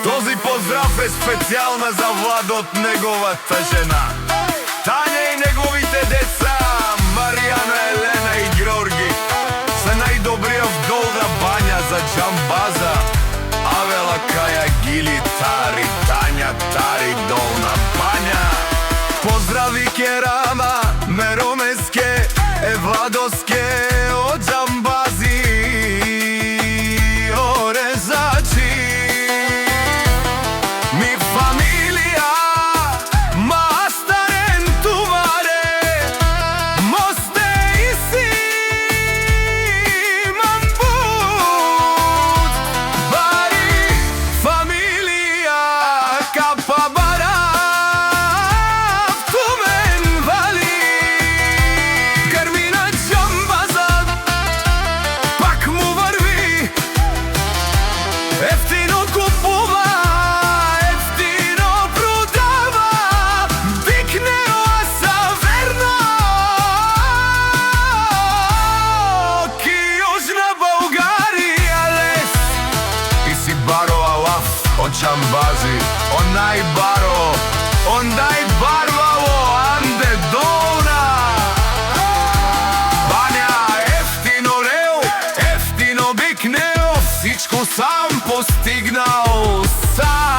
Този поздрав е специјална за Владот, неговата жена, Тања и неговите деца, Маријана, Елена и Георги. За најдобрија в Долга бања, за џамбаза, Авела, Каја, Гили, Тари, Тања, Тари, Долна бања. Поздрави Керама, Меромеске, Владоске, од џамбази, орезачи. Ми фамилија, мастарен туваре, мосте и Симан Буд. Бари фамилија, капа барав, тумен вали. Грмина џамбазат, пак му врви, ефтино купува, ефтино продава, викнео са верно, ки јужна Бугарија лес. И си баро алаф од џамбази, онај баро, ондај барваво, анде долна бања. Ефтино рео, ефтино бикнео, всичко сам постигнал сам.